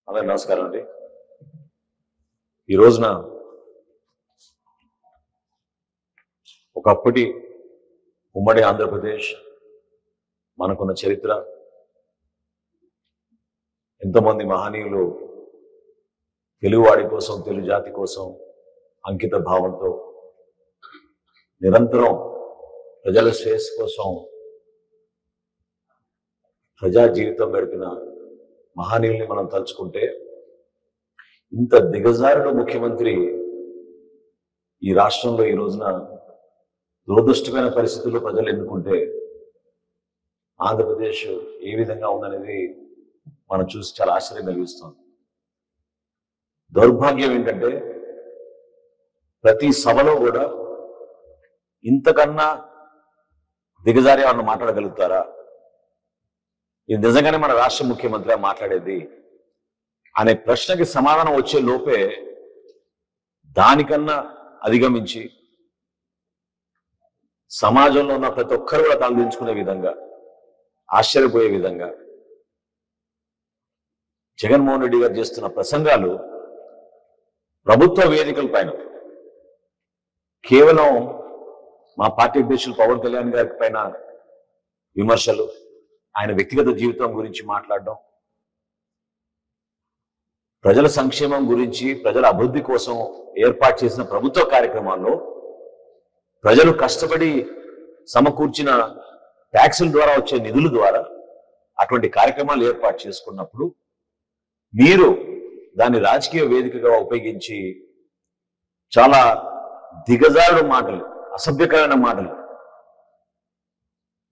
అందరికీ నమస్కారం అండి. ఈ రోజున ఒకప్పటి ఉమ్మడి ఆంధ్రప్రదేశ్ మనకున్న చరిత్ర, ఎంతోమంది మహనీయులు తెలుగువాడి కోసం, తెలుగు జాతి కోసం అంకిత భావంతో నిరంతరం ప్రజల శ్రేయస్సు కోసం ప్రజా జీవితం గడిపిన మహనీయుల్ని మనం తలుచుకుంటే, ఇంత దిగజారుడు ముఖ్యమంత్రి ఈ రాష్ట్రంలో ఈ రోజున దురదృష్టమైన పరిస్థితుల్లో ప్రజలు ఎన్నుకుంటే ఆంధ్రప్రదేశ్ ఏ విధంగా ఉందనేది మనం చూసి చాలా ఆశ్చర్యం కలిగిస్తుంది. దౌర్భాగ్యం ఏంటంటే, ప్రతి సభలో కూడా ఇంతకన్నా దిగజారి వాళ్ళు మాట్లాడగలుగుతారా, ఇది నిజంగానే మన రాష్ట్ర ముఖ్యమంత్రి మాట్లాడేది అనే ప్రశ్నకి సమాధానం వచ్చే లోపే దానికన్నా అధిగమించి సమాజంలో ఉన్న ప్రతి ఒక్కరు కూడా తలదించుకునే విధంగా, ఆశ్చర్యపోయే విధంగా జగన్మోహన్ రెడ్డి గారు చేస్తున్న ప్రసంగాలు ప్రభుత్వ వేదికల పైన కేవలం మా పార్టీ అధ్యక్షులు పవన్ కళ్యాణ్ గారి పైన విమర్శలు, ఆయన వ్యక్తిగత జీవితం గురించి మాట్లాడడం, ప్రజల సంక్షేమం గురించి, ప్రజల అభివృద్ధి కోసం ఏర్పాటు చేసిన ప్రభుత్వ కార్యక్రమాల్లో ప్రజలు కష్టపడి సమకూర్చిన ట్యాక్సుల ద్వారా వచ్చే నిధుల ద్వారా అటువంటి కార్యక్రమాలు ఏర్పాటు చేసుకున్నప్పుడు మీరు దాన్ని రాజకీయ వేదికగా ఉపయోగించి చాలా దిగజారుడు మాటలు, అసభ్యకరమైన మాటలు,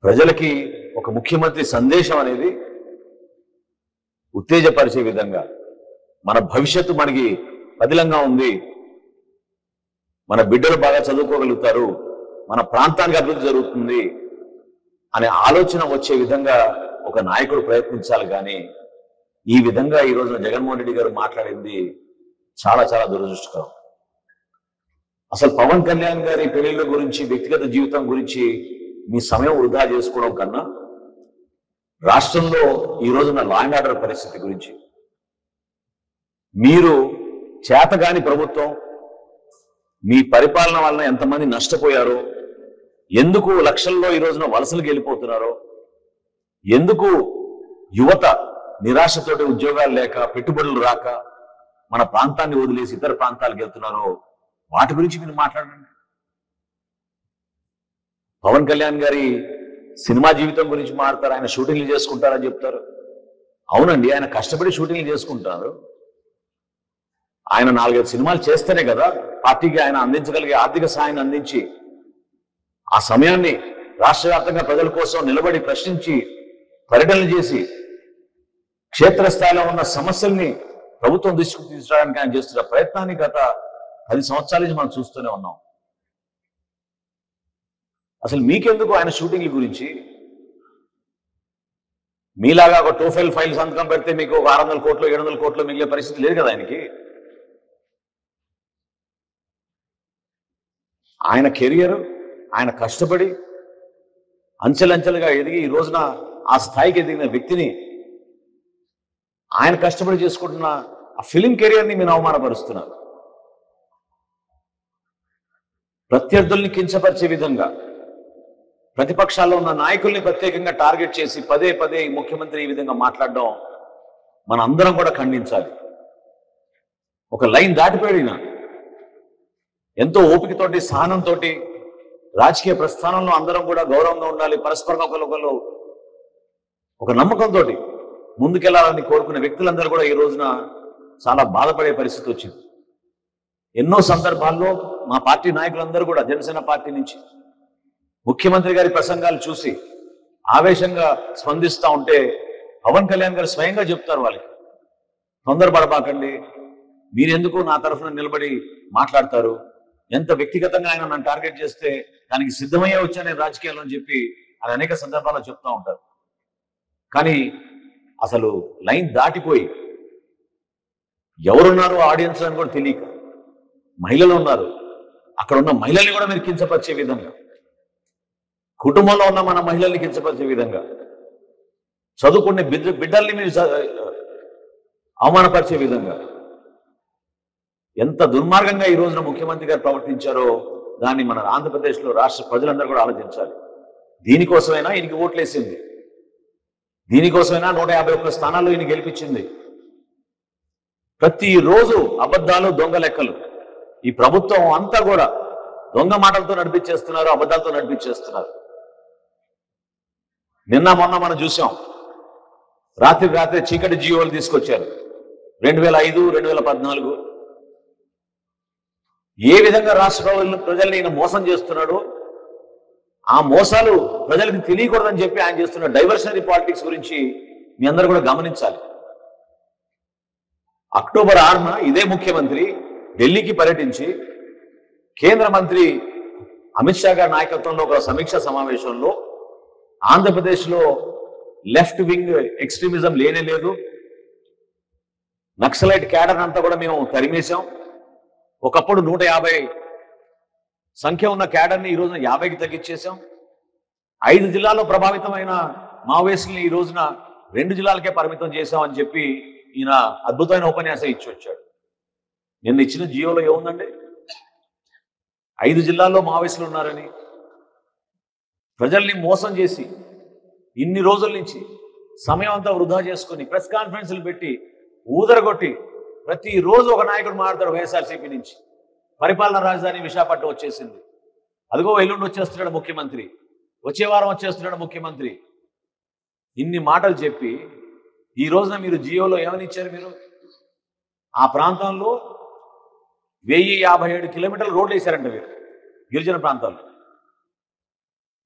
ప్రజలకి ఒక ముఖ్యమంత్రి సందేశం అనేది ఉత్తేజపరిచే విధంగా, మన భవిష్యత్తు మనకి పదిలంగా ఉంది, మన బిడ్డలు బాగా చదువుకోగలుగుతారు, మన ప్రాంతానికి అభివృద్ధి జరుగుతుంది అనే ఆలోచన వచ్చే విధంగా ఒక నాయకుడు ప్రయత్నించాలి. కానీ ఈ విధంగా ఈ రోజున జగన్మోహన్ రెడ్డి గారు మాట్లాడింది చాలా చాలా దురదృష్టకరం. అసలు పవన్ కళ్యాణ్ గారి పెళ్లిళ్ళ గురించి, వ్యక్తిగత జీవితం గురించి మీ సమయం వృధా చేసుకోవడం కన్నా రాష్ట్రంలో ఈ రోజున లా అండ్ ఆర్డర్ పరిస్థితి గురించి, మీరు చేతగాని ప్రభుత్వం, మీ పరిపాలన వలన ఎంతమంది నష్టపోయారో, ఎందుకు లక్షల్లో ఈ రోజున వలసలకు వెళ్ళిపోతున్నారో, ఎందుకు యువత నిరాశతోటి ఉద్యోగాలు లేక, పెట్టుబడులు రాక మన ప్రాంతాన్ని వదిలేసి ఇతర ప్రాంతాలకు వెళ్తున్నారో, వాటి గురించి మీరు మాట్లాడండి. పవన్ కళ్యాణ్ గారి సినిమా జీవితం గురించి మాట్లాడతారు, ఆయన షూటింగ్లు చేసుకుంటారని చెప్తారు. అవునండి, ఆయన కష్టపడి షూటింగ్లు చేసుకుంటారు. ఆయన 4-5 సినిమాలు చేస్తేనే కదా పార్టీకి ఆయన అందించగలిగే ఆర్థిక సాయాన్ని అందించి, ఆ సమయాన్ని రాష్ట్ర వ్యాప్తంగా ప్రజల కోసం నిలబడి ప్రశ్నించి పర్యటనలు చేసి క్షేత్రస్థాయిలో ఉన్న సమస్యల్ని ప్రభుత్వం దృష్టికి తీసుకురావడానికి ఆయన చేస్తున్న ప్రయత్నాన్ని గత 10 సంవత్సరాల నుంచి మనం చూస్తూనే ఉన్నాం. అసలు మీకెందుకు ఆయన షూటింగ్ల గురించి? మీలాగా ఒక టోఫెల్ ఫైల్ సంతకం పెడితే మీకు ఒక 600 కోట్లు 700 కోట్లు మిగిలే పరిస్థితి లేదు కదా ఆయనకి. ఆయన కెరియర్, ఆయన కష్టపడి అంచెలంచెలుగా ఎదిగి ఈ రోజున ఆ స్థాయికి ఎదిగిన వ్యక్తిని, ఆయన కష్టపడి చేసుకుంటున్న ఆ ఫిలిం కెరియర్ని మీరు అవమానపరుస్తున్నారు. ప్రత్యర్థుల్ని కించపరిచే విధంగా, ప్రతిపక్షాల్లో ఉన్న నాయకుల్ని ప్రత్యేకంగా టార్గెట్ చేసి పదే పదే ఈ ముఖ్యమంత్రి ఈ విధంగా మాట్లాడడం మన అందరం కూడా ఖండించాలి. ఒక లైన్ దాటిపోయిన ఎంతో ఓపికతోటి, సహనంతో రాజకీయ ప్రస్థానంలో అందరం కూడా గౌరవంగా ఉండాలి, పరస్పరంగా ఒకరు ఒక నమ్మకంతో ముందుకెళ్లాలని కోరుకునే వ్యక్తులందరూ కూడా ఈ రోజున చాలా బాధపడే పరిస్థితి వచ్చింది. ఎన్నో సందర్భాల్లో మా పార్టీ నాయకులందరూ కూడా జనసేన పార్టీ నుంచి ముఖ్యమంత్రి గారి ప్రసంగాలు చూసి ఆవేశంగా స్పందిస్తూ ఉంటే పవన్ కళ్యాణ్ గారు స్వయంగా చెప్తారు, వాళ్ళకి తొందరపడబాకండి, మీరెందుకు నా తరఫున నిలబడి మాట్లాడతారు, ఎంత వ్యక్తిగతంగా ఆయన నన్ను టార్గెట్ చేస్తే దానికి సిద్ధమయ్యే వచ్చానే రాజకీయాల్లో అని చెప్పి అది అనేక సందర్భాల్లో చెప్తూ ఉంటారు. కానీ అసలు లైన్ దాటిపోయి ఎవరున్నారో ఆడియన్స్ అని కూడా తెలియక, మహిళలు ఉన్నారు, అక్కడ ఉన్న మహిళల్ని కూడా మీరు కించపరిచే విధంగా, కుటుంబంలో ఉన్న మన మహిళల్ని కించపరిచే విధంగా, చదువుకునే బిడ్డల్ని మీరు అవమానపరిచే విధంగా ఎంత దుర్మార్గంగా ఈ రోజున ముఖ్యమంత్రి గారు ప్రవర్తించారో దాన్ని మన ఆంధ్రప్రదేశ్లో రాష్ట్ర ప్రజలందరూ కూడా ఆలోచించాలి. దీనికోసమైనా ఈయనకి ఓట్లేసింది, దీనికోసమైనా 151 స్థానాల్లో ఈయన గెలిపించింది. ప్రతిరోజు అబద్ధాలు, దొంగ లెక్కలు. ఈ ప్రభుత్వం అంతా కూడా దొంగ మాటలతో నడిపించేస్తున్నారు, అబద్ధాలతో నడిపించేస్తున్నారు. నిన్న మొన్న మనం చూసాం, రాత్రి చీకటి జియోలు తీసుకొచ్చారు. 2005, 2014 ఏ విధంగా రాష్ట్ర ప్రజల్ని ఈయన మోసం చేస్తున్నాడో, ఆ మోసాలు ప్రజలకు తెలియకూడదని చెప్పి ఆయన చేస్తున్న డైవర్షనరీ పాలిటిక్స్ గురించి మీ అందరూ కూడా గమనించాలి. అక్టోబర్ 6న ఇదే ముఖ్యమంత్రి ఢిల్లీకి పర్యటించి కేంద్ర మంత్రి అమిత్ షా గారి నాయకత్వంలో ఒక సమీక్షా సమావేశంలో ఆంధ్రప్రదేశ్లో లెఫ్ట్ వింగ్ ఎక్స్ట్రీమిజం లేనే లేదు, నక్సలైట్ క్యాడర్ అంతా కూడా మేము తరిమేశాం. ఒకప్పుడు 150 సంఖ్య ఉన్న క్యాడర్ని ఈ రోజున 50కి తగ్గించేశాం. 5 జిల్లాల్లో ప్రభావితమైన మావోయిస్టుల్ని ఈ రోజున 2 జిల్లాలకే పరిమితం చేశామని చెప్పి ఈయన అద్భుతమైన ఉపన్యాసం ఇచ్చి వచ్చాడు. నిన్న ఇచ్చిన జియోలో ఏముందండి? 5 జిల్లాల్లో మావోయిస్టులు ఉన్నారని, ప్రజల్ని మోసం చేసి ఇన్ని రోజుల నుంచి సమయం అంతా వృధా చేసుకుని ప్రెస్ కాన్ఫరెన్స్లు పెట్టి ఊదరగొట్టి ప్రతిరోజు ఒక నాయకుడు మాట్లాడతాడు వైఎస్ఆర్సీపీ నుంచి. పరిపాలన రాజధాని విశాఖపట్నం వచ్చేసింది, అదిగో ఎల్లుండి వచ్చేస్తున్నాడు ముఖ్యమంత్రి, వచ్చే వారం వచ్చేస్తున్నాడు ముఖ్యమంత్రి. ఇన్ని మాటలు చెప్పి ఈ రోజున మీరు జియోలో ఏమని ఇచ్చారు? మీరు ఆ ప్రాంతంలో 1057 కిలోమీటర్ల రోడ్లు వేశారంట. మీరు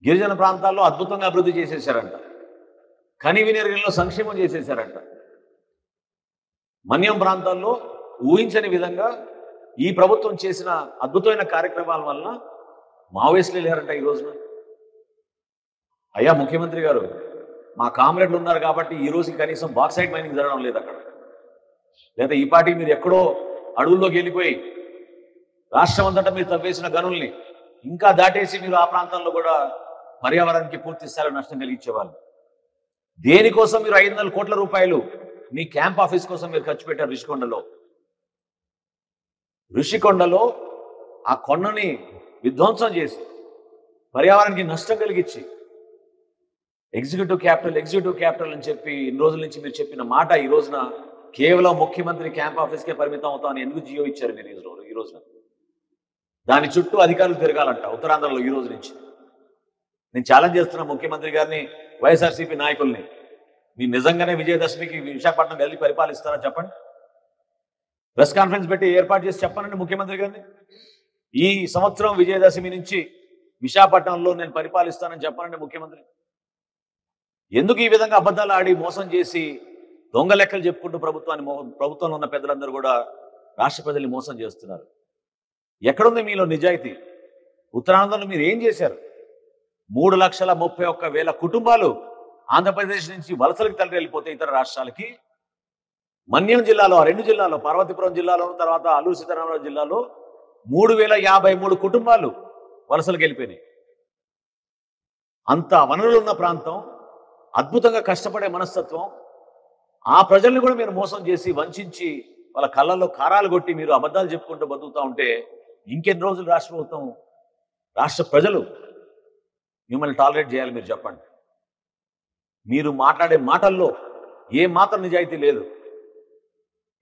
గిరిజన ప్రాంతాల్లో అద్భుతంగా అభివృద్ధి చేసేసారంట. కనివినెరుగల్లో సంక్షేమం చేసేసారంట. మన్యం ప్రాంతాల్లో ఊహించని విధంగా ఈ ప్రభుత్వం చేసిన అద్భుతమైన కార్యక్రమాల వలన మావోయిస్టులు లేరంట ఈ రోజున. అయ్యా ముఖ్యమంత్రి గారు, మా కామ్రేడ్లు ఉన్నారు కాబట్టి ఈ రోజు కనీసం బాక్సైట్ మైనింగ్ జరగడం లేదు అక్కడ. లేదా ఈ పార్టీ మీరు ఎక్కడో అడవుల్లోకి వెళ్ళిపోయి రాష్ట్రం అంతటా మీరు తవ్వేసిన గనుల్ని ఇంకా దాటేసి మీరు ఆ ప్రాంతంలో కూడా పర్యావరణానికి పూర్తి స్థాయిలో నష్టం కలిగించేవాళ్ళు. దేనికోసం మీరు 500 కోట్ల రూపాయలు మీ క్యాంప్ ఆఫీస్ కోసం మీరు ఖర్చు పెట్టారు ఋషికొండలో ఆ కొండని విధ్వంసం చేసి పర్యావరణానికి నష్టం కలిగించి ఎగ్జిక్యూటివ్ క్యాపిటల్ అని చెప్పి ఇన్ని రోజుల నుంచి మీరు చెప్పిన మాట ఈ రోజున కేవలం ముఖ్యమంత్రి క్యాంప్ ఆఫీస్కే పరిమితం అవుతామని ఎందుకు జియో ఇచ్చారు మీరు ఈ రోజున? దాని చుట్టూ అధికారులు తిరగాలంట ఉత్తరాంధ్రలో ఈ రోజు నుంచి. నేను ఛాలెంజ్ చేస్తున్నా ముఖ్యమంత్రి గారిని, వైఎస్ఆర్సీపీ నాయకుల్ని, మీరు నిజంగానే విజయదశమికి విశాఖపట్నం వెళ్ళి పరిపాలిస్తారా చెప్పండి. ప్రెస్ కాన్ఫరెన్స్ పెట్టి ఏర్పాటు చేసి చెప్పానండి ముఖ్యమంత్రి గారిని. ఈ సంవత్సరం విజయదశమి నుంచి విశాఖపట్నంలో నేను పరిపాలిస్తానని చెప్పానండి ముఖ్యమంత్రి. ఎందుకు ఈ విధంగా అబద్ధాలు ఆడి మోసం చేసి దొంగ లెక్కలు చెప్పుకుంటూ ప్రభుత్వంలో ఉన్న పెద్దలందరూ కూడా రాష్ట్ర ప్రజల్ని మోసం చేస్తున్నారు? ఎక్కడుంది మీలో నిజాయితీ? ఉత్తరాంధ్రలో మీరు ఏం చేశారు? 3,31,000 కుటుంబాలు ఆంధ్రప్రదేశ్ నుంచి వలసలకు తరలి వెళ్ళిపోతే ఇతర రాష్ట్రాలకి, మన్యం జిల్లాలో, ఆ 2 జిల్లాలో, పార్వతీపురం జిల్లాలో, తర్వాత అల్లూరు సీతారామరాజు జిల్లాలో 3,053 కుటుంబాలు వలసలకు వెళ్ళిపోయినాయి. అంత వనరులు ఉన్న ప్రాంతం, అద్భుతంగా కష్టపడే మనస్తత్వం, ఆ ప్రజల్ని కూడా మీరు మోసం చేసి వంచి వాళ్ళ కళ్ళల్లో కారాలు కొట్టి మీరు అబద్ధాలు చెప్పుకుంటూ బతుకుతూ ఉంటే ఇంకెన్ని రోజులు రాష్ట్ర ప్రభుత్వం, రాష్ట్ర ప్రజలు మిమ్మల్ని టాలరేట్ చేయాలి? మీరు చెప్పండి. మీరు మాట్లాడే మాటల్లో ఏ మాత్రం నిజాయితీ లేదు.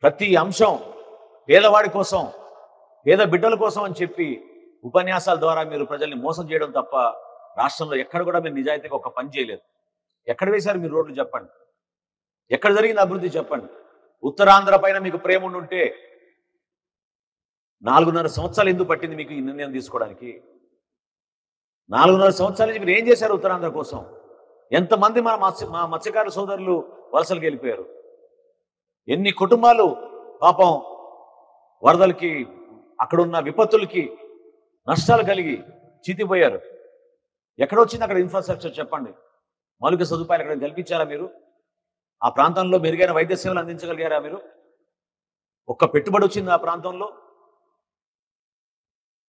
ప్రతి అంశం పేదవాడి కోసం, పేద బిడ్డల కోసం అని చెప్పి ఉపన్యాసాల ద్వారా మీరు ప్రజల్ని మోసం చేయడం తప్ప రాష్ట్రంలో ఎక్కడ కూడా మీరు నిజాయితీగా ఒక పని చేయలేదు. ఎక్కడ వేశారు మీరు రోడ్లు చెప్పండి? ఎక్కడ జరిగింది అభివృద్ధి చెప్పండి? ఉత్తరాంధ్ర పైన మీకు ప్రేమ ఉంటే 4.5 సంవత్సరాలు ఎందుకు పట్టింది మీకు ఈ నిర్ణయం తీసుకోవడానికి? 4.5 సంవత్సరాల నుంచి మీరు ఏం చేశారు ఉత్తరాంధ్ర కోసం? ఎంతమంది మా మత్స్యకార సోదరులు వలసలకు వెళ్ళిపోయారు? ఎన్ని కుటుంబాలు పాపం వరదలకి, అక్కడున్న విపత్తులకి నష్టాలు కలిగి చితిపోయారు? ఎక్కడొచ్చింది అక్కడ ఇన్ఫ్రాస్ట్రక్చర్ చెప్పండి? మౌలిక సదుపాయాలు అక్కడ కల్పించారా మీరు? ఆ ప్రాంతంలో మెరుగైన వైద్య సేవలు అందించగలిగారా మీరు? ఒక్క పెట్టుబడి వచ్చింది ఆ ప్రాంతంలో?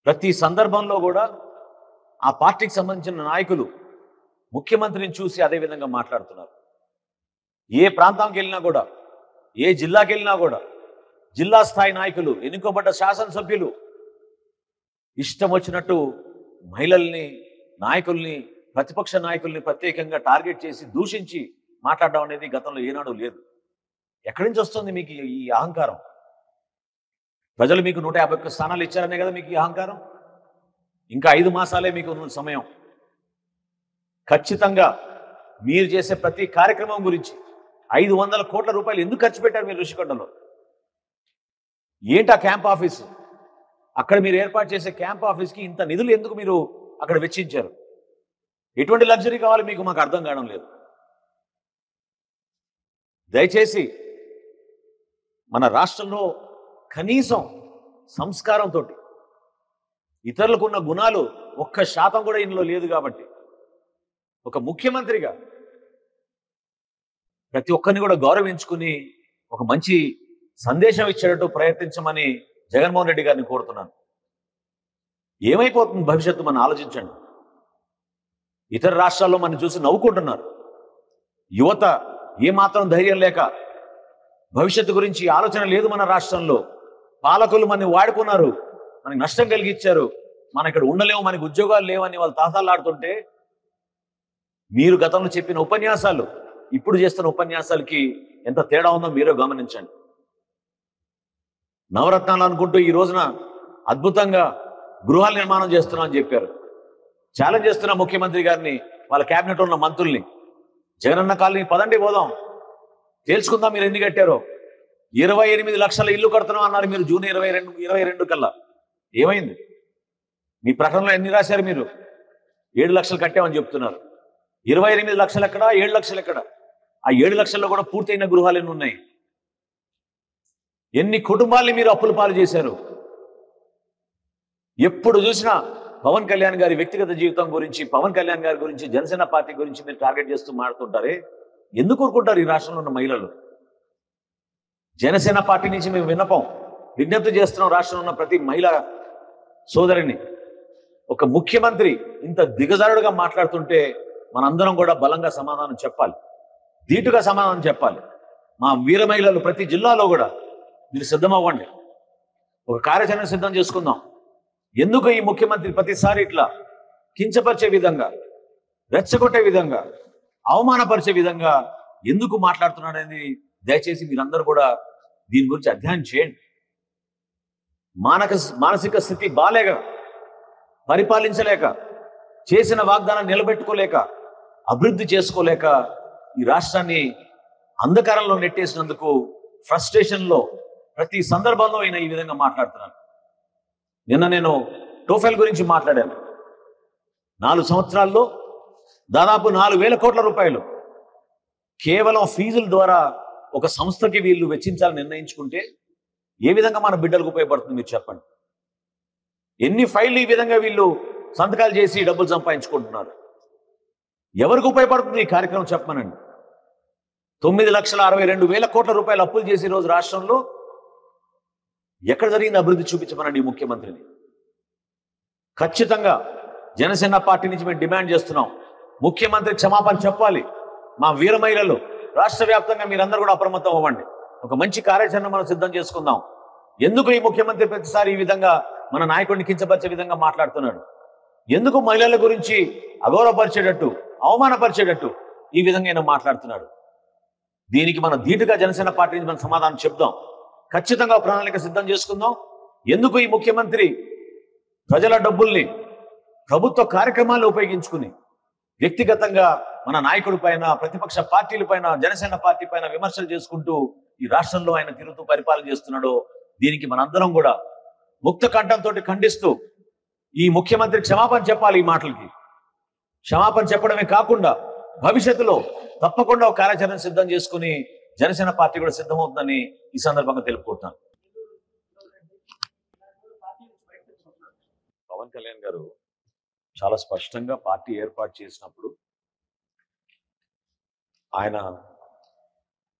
ప్రతి సందర్భంలో కూడా ఆ పార్టీకి సంబంధించిన నాయకులు ముఖ్యమంత్రిని చూసి అదే విధంగా మాట్లాడుతున్నారు. ఏ ప్రాంతానికి వెళ్ళినా కూడా ఏ జిల్లాకి వెళ్ళినా కూడా జిల్లా స్థాయి నాయకులు, ఎన్నుకోబడ్డ శాసనసభ్యులు ఇష్టం వచ్చినట్టు మహిళల్ని, నాయకుల్ని, ప్రతిపక్ష నాయకుల్ని ప్రత్యేకంగా టార్గెట్ చేసి దూషించి మాట్లాడడం అనేది గతంలో ఏనాడు లేదు. ఎక్కడి నుంచి వస్తుంది మీకు ఈ అహంకారం? ప్రజలు మీకు 151 స్థానాలు ఇచ్చారనే కదా మీకు ఈ అహంకారం. ఇంకా 5 మాసాలే మీకు ఉన్న సమయం. ఖచ్చితంగా మీరు చేసే ప్రతి కార్యక్రమం గురించి 500 కోట్ల రూపాయలు ఎందుకు ఖర్చు పెట్టారు మీరు ఋషికొండలో? ఏంటి ఆ క్యాంప్ ఆఫీసు? అక్కడ మీరు ఏర్పాటు చేసే క్యాంప్ ఆఫీస్కి ఇంత నిధులు ఎందుకు మీరు అక్కడ వెచ్చించారు? ఎటువంటి లగ్జరీ కావాలి మీకు? మాకు అర్థం కావడం లేదు. దయచేసి మన రాష్ట్రంలో కనీసం సంస్కారంతో ఇతరులకు ఉన్న గుణాలు 1% కూడా ఇందులో లేదు. కాబట్టి ఒక ముఖ్యమంత్రిగా ప్రతి ఒక్కరిని కూడా గౌరవించుకుని ఒక మంచి సందేశం ఇచ్చేటట్టు ప్రయత్నించమని జగన్మోహన్ రెడ్డి గారిని కోరుతున్నాను. ఏమైపోతుంది భవిష్యత్తు మనం ఆలోచించండి. ఇతర రాష్ట్రాల్లో మనం చూసి నవ్వుకుంటున్నారు. యువత ఏమాత్రం ధైర్యం లేక, భవిష్యత్తు గురించి ఆలోచన లేదు మన రాష్ట్రంలో. పాలకులు మనని వాడుకున్నారు, మనకి నష్టం కలిగించారు, మనం ఇక్కడ ఉండలేము, మనకి ఉద్యోగాలు లేవని వాళ్ళు తాతాలాడుతుంటే, మీరు గతంలో చెప్పిన ఉపన్యాసాలు ఇప్పుడు చేస్తున్న ఉపన్యాసాలకి ఎంత తేడా ఉందో మీరే గమనించండి. నవరత్నాలు అనుకుంటూ ఈ రోజున అద్భుతంగా గృహాల నిర్మాణం చేస్తున్నాం అని చెప్పారు. ఛాలెంజ్ చేస్తున్న ముఖ్యమంత్రి గారిని, వాళ్ళ క్యాబినెట్ ఉన్న మంత్రుల్ని, జగనన్న కాలనీ పదండి పోదాం, తేల్చుకుందాం మీరు ఎన్ని కట్టారో. 28 లక్షల ఇల్లు కడుతున్నాం అన్నారు మీరు జూన్ 22 కల్లా. ఏమైంది? మీ ప్రకటనలో ఎన్ని రాశారు మీరు? 7 లక్షలు కట్టామని చెప్తున్నారు. 28 లక్షలు ఎక్కడ, 7 లక్షలు ఎక్కడ? ఆ 7 లక్షల్లో కూడా పూర్తయిన గృహాలు ఎన్ని ఉన్నాయి? ఎన్ని కుటుంబాల్ని మీరు అప్పుల పాలు చేశారు? ఎప్పుడు చూసినా పవన్ కళ్యాణ్ గారి వ్యక్తిగత జీవితం గురించి, పవన్ కళ్యాణ్ గారి గురించి, జనసేన పార్టీ గురించి మీరు టార్గెట్ చేస్తూ మాడుతుంటారే, ఎందుకు ఊరుకుంటారు ఈ రాష్ట్రంలో ఉన్న మహిళలు? జనసేన పార్టీ నుంచి మేము విజ్ఞప్తి చేస్తున్నాం. రాష్ట్రంలో ఉన్న ప్రతి మహిళా సోదరిని, ఒక ముఖ్యమంత్రి ఇంత దిగజారుడుగా మాట్లాడుతుంటే మనందరం కూడా బలంగా సమాధానం చెప్పాలి, ధీటుగా సమాధానం చెప్పాలి. మా వీర మహిళలు ప్రతి జిల్లాలో కూడా మీరు సిద్ధమవ్వండి, ఒక కార్యాచరణ సిద్ధం చేసుకుందాం. ఎందుకు ఈ ముఖ్యమంత్రి ప్రతిసారి ఇట్లా కించపరిచే విధంగా, రెచ్చగొట్టే విధంగా, అవమానపరిచే విధంగా ఎందుకు మాట్లాడుతున్నాడని దయచేసి మీరందరూ కూడా దీని గురించి అధ్యయనం చేయండి. మానసిక స్థితి బాలేక, పరిపాలించలేక, చేసిన వాగ్దానం నిలబెట్టుకోలేక, అభివృద్ధి చేసుకోలేక ఈ రాష్ట్రాన్ని అంధకారంలో నెట్టేసినందుకు ఫ్రస్ట్రేషన్లో ప్రతి సందర్భంలో ఆయన ఈ విధంగా మాట్లాడుతున్నాను. నిన్న నేను టోఫెల్ గురించి మాట్లాడాను. 4 సంవత్సరాల్లో దాదాపు 4,000 కోట్ల రూపాయలు కేవలం ఫీజుల ద్వారా ఒక సంస్థకి వీళ్ళు వెచ్చించాలని నిర్ణయించుకుంటే ఏ విధంగా మన బిడ్డలకు ఉపయోగపడుతుంది మీరు చెప్పండి. ఎన్ని ఫైళ్ళు ఈ విధంగా వీళ్ళు సంతకాలు చేసి డబ్బులు సంపాదించుకుంటున్నారు? ఎవరికి ఉపయోగపడుతుంది ఈ కార్యక్రమం చెప్పమనండి. 9,62,000 కోట్ల రూపాయలు అప్పులు చేసి ఈరోజు రాష్ట్రంలో ఎక్కడ జరిగింది అభివృద్ధి చూపించమనండి ఈ ముఖ్యమంత్రిని. ఖచ్చితంగా జనసేన పార్టీ నుంచి మేము డిమాండ్ చేస్తున్నాం, ముఖ్యమంత్రి క్షమాపణ చెప్పాలి. మా వీర మహిళలు రాష్ట్ర వ్యాప్తంగా మీరందరూ కూడా అప్రమత్తం అవ్వండి. ఒక మంచి కార్యాచరణ మనం సిద్ధం చేసుకుందాం. ఎందుకు ఈ ముఖ్యమంత్రి ప్రతిసారి ఈ విధంగా మన నాయకుడిని కించపరిచే విధంగా మాట్లాడుతున్నాడు? ఎందుకు మహిళల గురించి అగౌరవపరిచేటట్టు, అవమానపరిచేటట్టు ఈ విధంగా ఆయన మాట్లాడుతున్నాడు? దీనికి మనం ధీటుగా జనసేన పార్టీ నుంచి మనం సమాధానం చెప్దాం. ఖచ్చితంగా ప్రణాళిక సిద్ధం చేసుకుందాం. ఎందుకు ఈ ముఖ్యమంత్రి ప్రజల డబ్బుల్ని ప్రభుత్వ కార్యక్రమాలు ఉపయోగించుకుని వ్యక్తిగతంగా మన నాయకుడి పైన, ప్రతిపక్ష పార్టీల పైన, జనసేన పార్టీ పైన విమర్శలు చేసుకుంటూ ఈ రాష్ట్రంలో ఆయన తిరుగుతూ పరిపాలన చేస్తున్నాడో దీనికి మనందరం కూడా ముక్త కంఠంతో ఖండిస్తూ ఈ ముఖ్యమంత్రి క్షమాపణ చెప్పాలి. ఈ మాటలకి క్షమాపణ చెప్పడమే కాకుండా భవిష్యత్తులో తప్పకుండా ఒక కార్యాచరణ సిద్ధం చేసుకుని జనసేన పార్టీ కూడా సిద్ధమవుతుందని ఈ సందర్భంగా తెలుపుకుంటున్నాను. పవన్ కళ్యాణ్ గారు చాలా స్పష్టంగా పార్టీ ఏర్పాటు చేసినప్పుడు ఆయన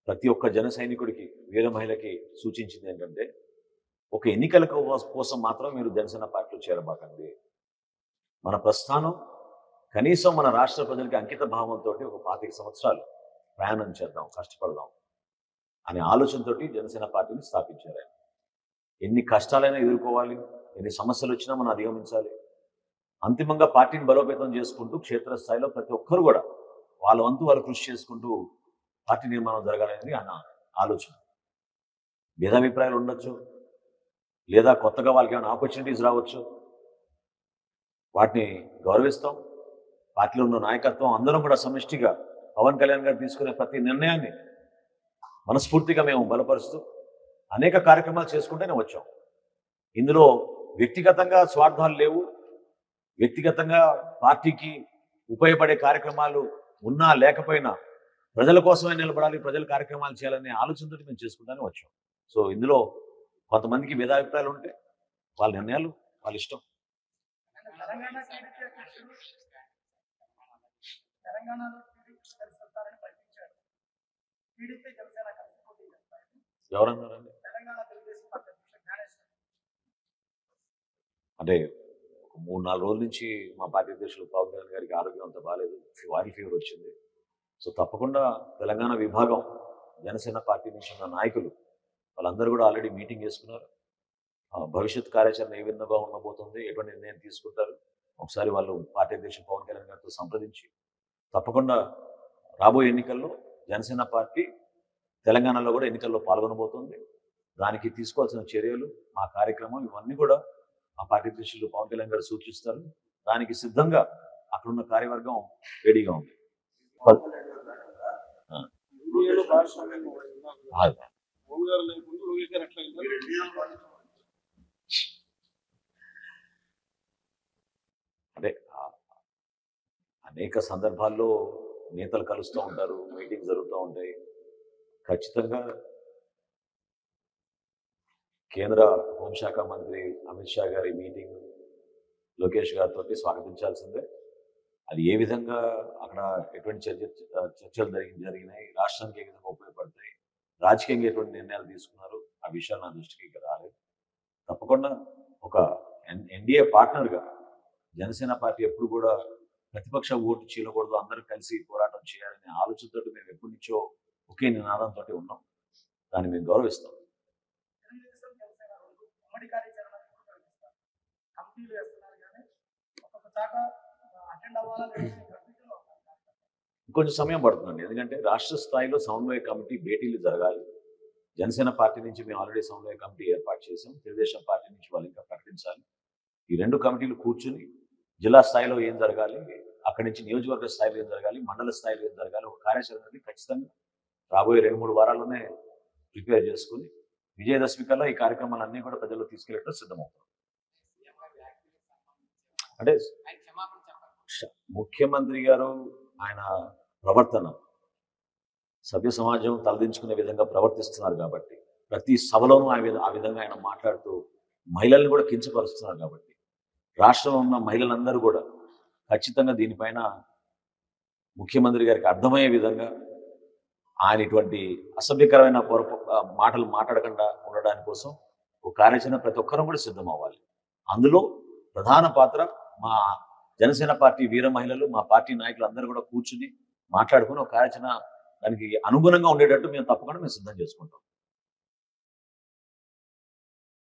ప్రతి ఒక్క జన సైనికుడికి, వీర మహిళకి సూచించింది ఏంటంటే, ఒక ఎన్నికల కోసం మాత్రం మీరు జనసేన పార్టీలో చేరబాకండి. మన ప్రస్థానం కనీసం మన రాష్ట్ర ప్రజలకి అంకిత భావంతో ఒక 25 సంవత్సరాలు ప్రయాణం చేద్దాం, కష్టపడదాం. అనే ఆలోచనతోటి జనసేన పార్టీని స్థాపించారు ఆయన. ఎన్ని కష్టాలైనా ఎదుర్కోవాలి, ఎన్ని సమస్యలు వచ్చినా మనం అధిగమించాలి. అంతిమంగా పార్టీని బలోపేతం చేసుకుంటూ క్షేత్రస్థాయిలో ప్రతి ఒక్కరు కూడా వాళ్ళ వంతు వాళ్ళు కృషి చేసుకుంటూ పార్టీ నిర్మాణం జరగాలనేది ఆయన ఆలోచన. భేదాభిప్రాయాలు ఉండొచ్చు, లేదా కొత్తగా వాళ్ళకి ఏమైనా ఆపర్చునిటీస్ రావచ్చు, వాటిని గౌరవిస్తాం. పార్టీలో ఉన్న నాయకత్వం అందరం కూడా సమిష్టిగా పవన్ కళ్యాణ్ గారు తీసుకునే ప్రతి నిర్ణయాన్ని మనస్ఫూర్తిగా మేము బలపరుస్తూ అనేక కార్యక్రమాలు చేసుకుంటూనే వచ్చాం. ఇందులో వ్యక్తిగతంగా స్వార్థాలు లేవు. వ్యక్తిగతంగా పార్టీకి ఉపయోగపడే కార్యక్రమాలు ఉన్నా లేకపోయినా ప్రజల కోసమే నిలబడాలి, ప్రజల కార్యక్రమాలు చేయాలనే ఆలోచనతో మేము చేసుకుంటూనే వచ్చాం. సో ఇందులో కొంతమందికి భేదాభిప్రాయాలు ఉంటే వాళ్ళ నిర్ణయాలు వాళ్ళ ఇష్టం. ఎవరన్నారండి? అంటే 3-4 రోజుల నుంచి మా పార్టీ అధ్యక్షులు పవన్ కళ్యాణ్ గారికి ఆరోగ్యం అంత బాగాలేదు, వైరల్ ఫీవర్ వచ్చింది. సో తప్పకుండా తెలంగాణ విభాగం జనసేన పార్టీ నుంచి ఉన్న నాయకులు వాళ్ళందరూ కూడా ఆల్రెడీ మీటింగ్ చేసుకున్నారు. భవిష్యత్ కార్యాచరణ ఏ విధంగా ఉండబోతుంది, ఎటువంటి నిర్ణయం తీసుకుంటారు, ఒకసారి వాళ్ళు పార్టీ అధ్యక్షులు పవన్ కళ్యాణ్ గారితో సంప్రదించి తప్పకుండా రాబోయే ఎన్నికల్లో జనసేన పార్టీ తెలంగాణలో కూడా ఎన్నికల్లో పాల్గొనబోతుంది. దానికి తీసుకోవాల్సిన చర్యలు, మా కార్యక్రమం ఇవన్నీ కూడా ఆ పార్టీ అధ్యక్షులు పవన్ కళ్యాణ్ గారు సూచిస్తారు. దానికి సిద్ధంగా అక్కడున్న కార్యవర్గం రెడీగా ఉంది. అంటే అనేక సందర్భాల్లో నేతలు కలుస్తూ ఉంటారు, మీటింగ్ జరుగుతూ ఉంటాయి. ఖచ్చితంగా కేంద్ర హోంశాఖ మంత్రి అమిత్ షా గారి మీటింగ్ లోకేష్ గారితో స్వాగతించాల్సిందే. అది ఏ విధంగా అక్కడ ఎటువంటి చర్చలు జరిగినాయి, రాష్ట్రానికి ఏ విధంగా ఉపయోగపడతాయి, రాజకీయంగా ఎటువంటి నిర్ణయాలు తీసుకున్నారు, ఆ విషయాలు నా దృష్టికి రాలేదు. తప్పకుండా ఒక ఎన్డీఏ పార్ట్నర్గా జనసేన పార్టీ ఎప్పుడు కూడా ప్రతిపక్ష ఓటు చీలకూడదు, అందరూ కలిసి పోరాటం చేయాలనే ఆలోచనతో మేము ఎప్పటి నుంచో ఒకే నినాదంతో ఉన్నాం. దాన్ని మేము గౌరవిస్తాం. కొంచెం సమయం పడుతుందండి, ఎందుకంటే రాష్ట్ర స్థాయిలో సమన్వయ కమిటీ భేటీలు జరగాలి. జనసేన పార్టీ నుంచి మేము ఆల్రెడీ సమన్వయ కమిటీ ఏర్పాటు చేసాం. తెలుగుదేశం పార్టీ నుంచి వాళ్ళు ఇంకా ప్రకటించాలి. ఈ 2 కమిటీలు కూర్చుని జిల్లా స్థాయిలో ఏం జరగాలి, అక్కడి నుంచి నియోజకవర్గ స్థాయిలో ఏం జరగాలి, మండల స్థాయిలో ఏం జరగాలి, ఒక కార్యాచరణ ఖచ్చితంగా రాబోయే 2-3 వారాల్లోనే ప్రిపేర్ చేసుకుని విజయదశమి కల్లా ఈ కార్యక్రమాలన్నీ కూడా ప్రజల్లో తీసుకెళ్ళటం సిద్ధమవుతాం. అంటే ముఖ్యమంత్రి గారు ఆయన ప్రవర్తన సభ్య సమాజం తలదించుకునే విధంగా ప్రవర్తిస్తున్నారు కాబట్టి, ప్రతి సభలోనూ ఆ విధంగా ఆయన మాట్లాడుతూ మహిళల్ని కూడా కించపరుస్తున్నారు కాబట్టి, రాష్ట్రంలో ఉన్న మహిళలందరూ కూడా ఖచ్చితంగా దీనిపైన ముఖ్యమంత్రి గారికి అర్థమయ్యే విధంగా ఆయన ఇటువంటి అసభ్యకరమైన మాటలు మాట్లాడకుండా ఉండడానికి కోసం ఒక కార్యాచరణ ప్రతి ఒక్కరూ కూడా సిద్ధం అవ్వాలి. అందులో ప్రధాన పాత్ర మా జనసేన పార్టీ వీర మహిళలు, మా పార్టీ నాయకులు అందరూ కూడా కూర్చుని మాట్లాడుకుని ఒక కార్యాచరణ దానికి అనుగుణంగా ఉండేటట్టు మేము తప్పకుండా సిద్ధం చేసుకుంటాం.